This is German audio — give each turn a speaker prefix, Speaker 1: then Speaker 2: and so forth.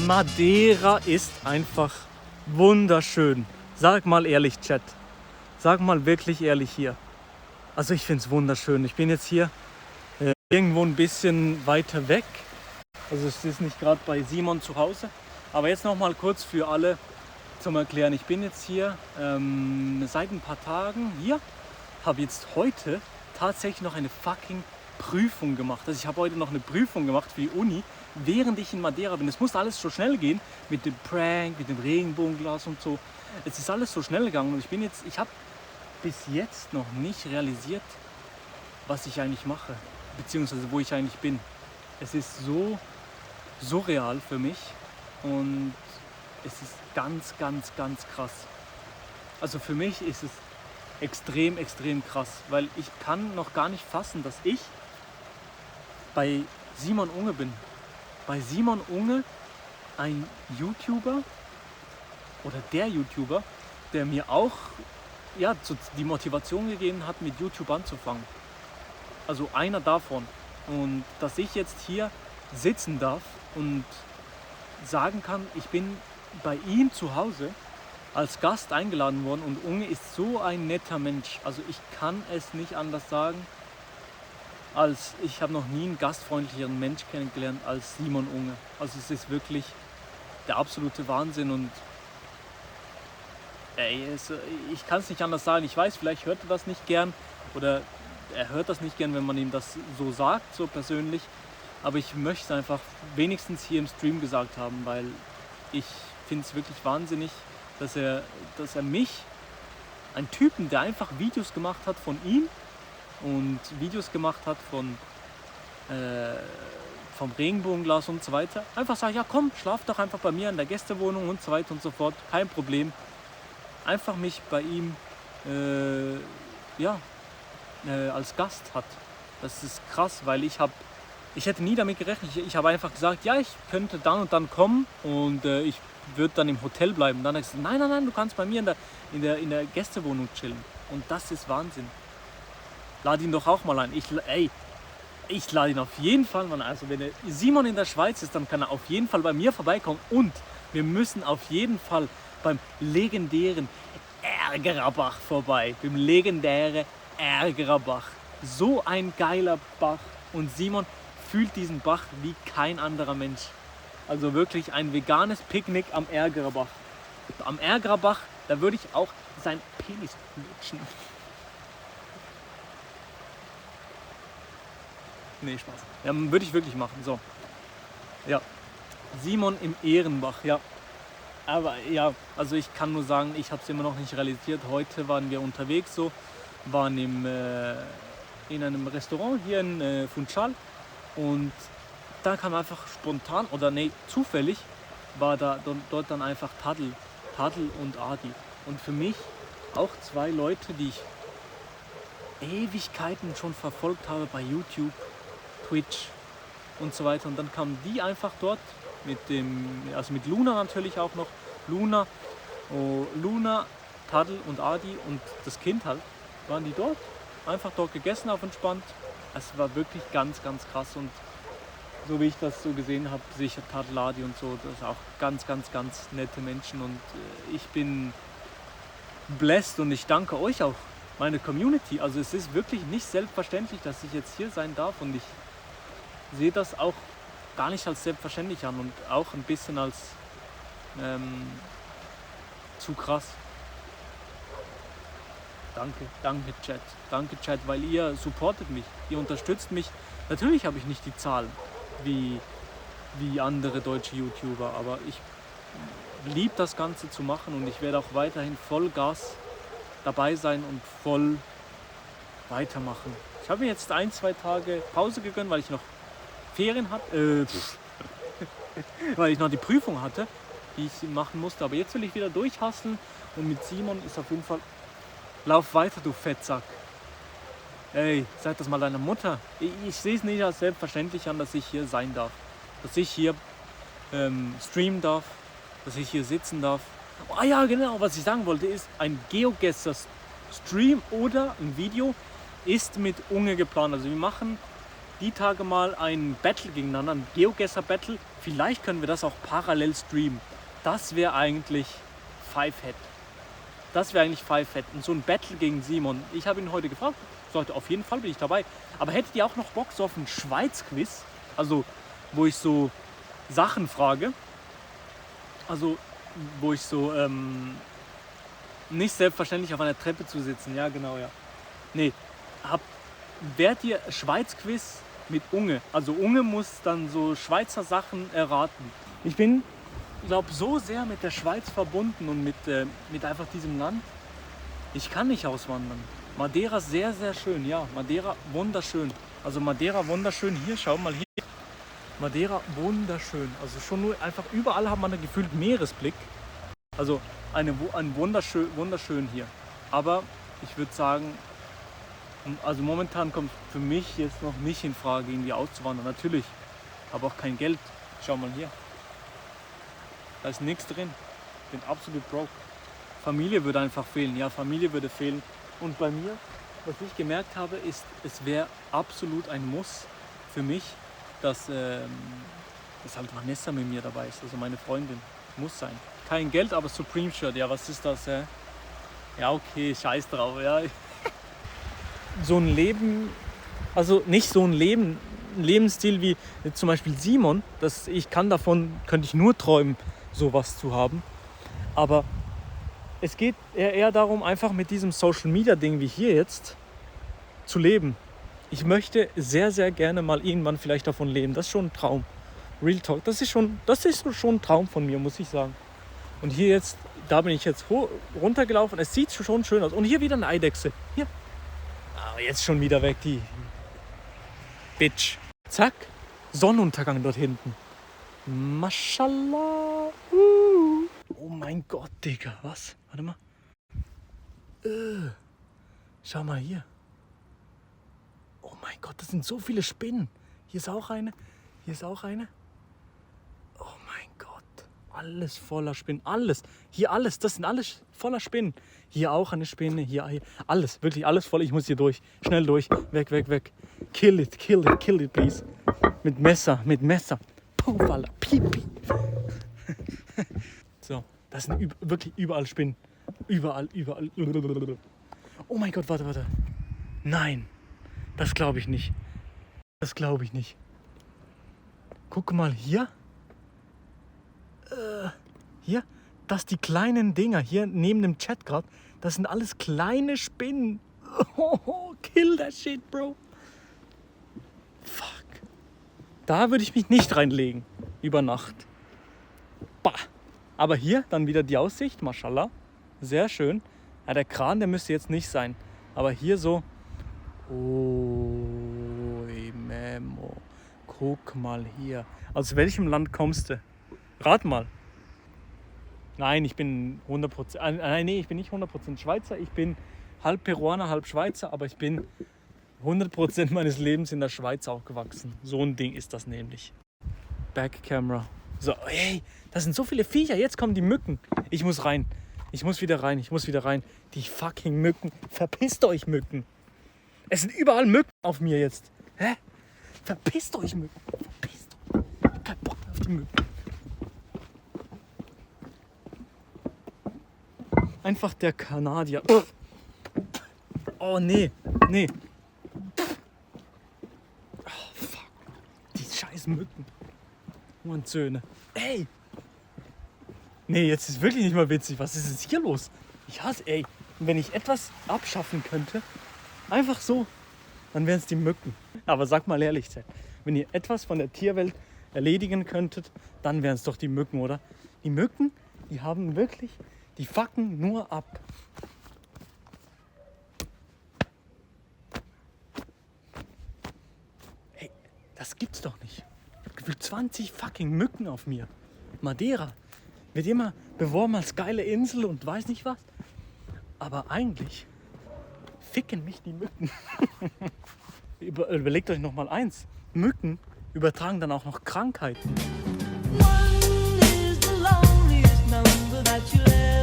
Speaker 1: Madeira ist einfach wunderschön. Sag mal ehrlich, Chat. Sag mal wirklich ehrlich hier. Also ich finde es wunderschön. Ich bin jetzt hier irgendwo ein bisschen weiter weg. Also es ist nicht gerade bei Simon zu Hause. Aber jetzt noch mal kurz für alle zum Erklären. Ich bin jetzt hier seit ein paar Tagen hier. Habe jetzt heute tatsächlich noch eine fucking Prüfung gemacht. Also ich habe heute noch eine Prüfung gemacht für die Uni, während ich in Madeira bin. Es musste alles so schnell gehen mit dem Prank, mit dem Regenbogenglas und so. Es ist alles so schnell gegangen und ich habe bis jetzt noch nicht realisiert, was ich eigentlich mache, beziehungsweise wo ich eigentlich bin. Es ist so surreal für mich und es ist ganz, ganz, ganz krass. Also für mich ist es extrem, extrem krass, weil ich kann noch gar nicht fassen, dass ich bei Simon Unge bin. Bei Simon Unge, ein YouTuber oder der YouTuber, der mir auch die Motivation gegeben hat, mit YouTube anzufangen. Also einer davon. Und dass ich jetzt hier sitzen darf und sagen kann, ich bin bei ihm zu Hause als Gast eingeladen worden und Unge ist so ein netter Mensch. Also ich kann es nicht anders sagen, als ich habe noch nie einen gastfreundlicheren Mensch kennengelernt als Simon Unge. Also es ist wirklich der absolute Wahnsinn und ich kann es nicht anders sagen. Ich weiß, vielleicht hört er das nicht gern oder er hört das nicht gern, wenn man ihm das so sagt, so persönlich. Aber ich möchte es einfach wenigstens hier im Stream gesagt haben, weil ich finde es wirklich wahnsinnig, dass er mich, einen Typen, der einfach Videos gemacht hat von ihm und Videos gemacht hat vom Regenbogenglas und so weiter, einfach sagt, ja komm, schlaf doch einfach bei mir in der Gästewohnung und so weiter und so fort, kein Problem. Einfach mich bei ihm als Gast hat. Das ist krass, weil ich hätte nie damit gerechnet. Ich habe einfach gesagt, ja, ich könnte dann und dann kommen und ich würde dann im Hotel bleiben. Dann habe ich gesagt, nein, du kannst bei mir in der Gästewohnung chillen. Und das ist Wahnsinn. Lade ihn doch auch mal ein. Ich lade ihn auf jeden Fall mal ein. Also wenn Simon in der Schweiz ist, dann kann er auf jeden Fall bei mir vorbeikommen. Und wir müssen auf jeden Fall beim legendären Ärgerer-Bach vorbei. Beim legendären Ärgerer-Bach. So ein geiler Bach. Und Simon fühlt diesen Bach wie kein anderer Mensch. Also wirklich ein veganes Picknick am Ärgerer-Bach. Am Ärgerer-Bach, da würde ich auch sein Penis lutschen. Nee, Spaß. Ja, würde ich wirklich machen. So. Ja. Simon im Ehrenbach, ja. Aber ja, also ich kann nur sagen, ich habe es immer noch nicht realisiert. Heute waren wir unterwegs waren in einem Restaurant hier in Funchal und da kam einfach spontan, zufällig war dort dann einfach Tadl und Adi. Und für mich auch zwei Leute, die ich Ewigkeiten schon verfolgt habe bei YouTube, Twitch und so weiter. Und dann kamen die einfach dort mit Luna natürlich auch noch. Luna, Tadl und Adi und das Kind halt, waren die dort. Einfach dort gegessen auf entspannt. Es war wirklich ganz, ganz krass und so wie ich das so gesehen habe, sicher Tadl, Adi und so, das sind auch ganz, ganz, ganz nette Menschen und ich bin blessed und ich danke euch auch, meine Community. Also es ist wirklich nicht selbstverständlich, dass ich jetzt hier sein darf und ich sehe das auch gar nicht als selbstverständlich an und auch ein bisschen als zu krass. Danke Chat, weil ihr supportet mich, ihr unterstützt mich. Natürlich habe ich nicht die Zahlen wie andere deutsche YouTuber, aber ich liebe das Ganze zu machen und ich werde auch weiterhin voll Gas dabei sein und voll weitermachen. Ich habe mir jetzt 1-2 Tage Pause gegönnt, weil ich noch Ferien hatte, weil ich noch die Prüfung hatte, die ich machen musste. Aber jetzt will ich wieder durchhasseln und mit Simon ist auf jeden Fall, lauf weiter, du Fettsack. Ey, sag das mal deiner Mutter. Ich sehe es nicht als selbstverständlich an, dass ich hier sein darf. Dass ich hier streamen darf, dass ich hier sitzen darf. Oh ja, genau, was ich sagen wollte ist, ein GeoGuessr Stream oder ein Video ist mit Unge geplant. Also wir machen die Tage mal ein Battle gegeneinander, ein GeoGuessr-Battle. Vielleicht können wir das auch parallel streamen. Das wäre eigentlich Five-Head. Das wäre eigentlich Five-Head. Und so ein Battle gegen Simon. Ich habe ihn heute gefragt. Sagte, auf jeden Fall bin ich dabei. Aber hättet ihr auch noch Bock so auf ein Schweiz-Quiz? Also, wo ich so Sachen frage. Also, wo ich so, nicht selbstverständlich auf einer Treppe zu sitzen. Ja, genau, ja. Nee, wärt ihr Schweiz-Quiz mit Unge? Also Unge muss dann so Schweizer Sachen erraten. Ich bin, glaube so sehr mit der Schweiz verbunden und mit einfach diesem Land. Ich kann nicht auswandern. Madeira sehr, sehr schön. Ja, Madeira wunderschön. Also Madeira wunderschön. Hier, schau mal hier. Madeira wunderschön. Also schon nur einfach überall hat man einen gefühlt Meeresblick. Also ein wunderschön hier. Aber ich würde sagen, also momentan kommt für mich jetzt noch nicht in Frage, irgendwie auszuwandern. Natürlich, aber auch kein Geld. Schau mal hier. Da ist nichts drin. Ich bin absolut broke. Familie würde einfach fehlen. Ja, Familie würde fehlen. Und bei mir, was ich gemerkt habe, ist, es wäre absolut ein Muss für mich, dass halt Vanessa mit mir dabei ist. Also meine Freundin. Muss sein. Kein Geld, aber Supreme Shirt. Ja, was ist das? Ja, okay, scheiß drauf. Ja. So ein Leben, also nicht so ein Lebensstil wie zum Beispiel Simon, könnte ich nur träumen, sowas zu haben. Aber es geht eher darum, einfach mit diesem Social Media Ding wie hier jetzt zu leben. Ich möchte sehr, sehr gerne mal irgendwann vielleicht davon leben. Das ist schon ein Traum. Real Talk, das ist schon ein Traum von mir, muss ich sagen. Und hier jetzt, da bin ich jetzt runtergelaufen. Es sieht schon schön aus. Und hier wieder eine Eidechse. Hier. Aber jetzt schon wieder weg, die Bitch. Zack, Sonnenuntergang dort hinten. Mashallah. Oh mein Gott, Digga. Was? Warte mal. Schau mal hier. Oh mein Gott, das sind so viele Spinnen. Hier ist auch eine. Hier ist auch eine. Oh mein Gott. Alles voller Spinnen. Alles. Hier alles. Das sind alles voller Spinnen. Hier auch eine Spinne. Hier. Alles. Wirklich alles voll. Ich muss hier durch. Schnell durch. Weg, weg, weg. Kill it, please. Mit Messer. Puh, Alter. Pipi. So. Das sind wirklich überall Spinnen. Überall. Oh mein Gott, warte. Nein. Das glaube ich nicht. Guck mal hier. Hier. Das die kleinen Dinger hier neben dem Chat gerade. Das sind alles kleine Spinnen. Oh, kill that shit, bro. Fuck. Da würde ich mich nicht reinlegen. Über Nacht. Bah. Aber hier dann wieder die Aussicht. Mashallah. Sehr schön. Ja, der Kran, der müsste jetzt nicht sein. Aber hier so. Oh, Memo. Guck mal hier. Aus welchem Land kommst du? Rat mal. Nein, ich bin 100%. Nee, ich bin nicht 100% Schweizer. Ich bin halb Peruaner, halb Schweizer. Aber ich bin 100% meines Lebens in der Schweiz aufgewachsen. So ein Ding ist das nämlich. Backcamera. So, hey, das sind so viele Viecher. Jetzt kommen die Mücken. Ich muss rein. Ich muss wieder rein. Die fucking Mücken. Verpisst euch, Mücken. Es sind überall Mücken auf mir jetzt. Hä? Verpisst euch, Mücken. Verpisst euch. Ich hab keinen Bock mehr auf die Mücken. Einfach der Kanadier. Oh, nee. Oh, fuck. Die scheiß Mücken. Und Söhne. Ey. Nee, jetzt ist wirklich nicht mal witzig. Was ist jetzt hier los? Ich hasse, ey. Wenn ich etwas abschaffen könnte, einfach so, dann wären es die Mücken. Aber sag mal ehrlich, wenn ihr etwas von der Tierwelt erledigen könntet, dann wären es doch die Mücken, oder? Die Mücken, die haben wirklich, die fucken nur ab. Hey, das gibt's doch nicht. Gefühlt 20 fucking Mücken auf mir. Madeira wird immer beworben als geile Insel und weiß nicht was. Aber eigentlich ficken mich die Mücken. Überlegt euch noch mal eins. Mücken übertragen dann auch noch Krankheiten. One is the loneliest number that you'll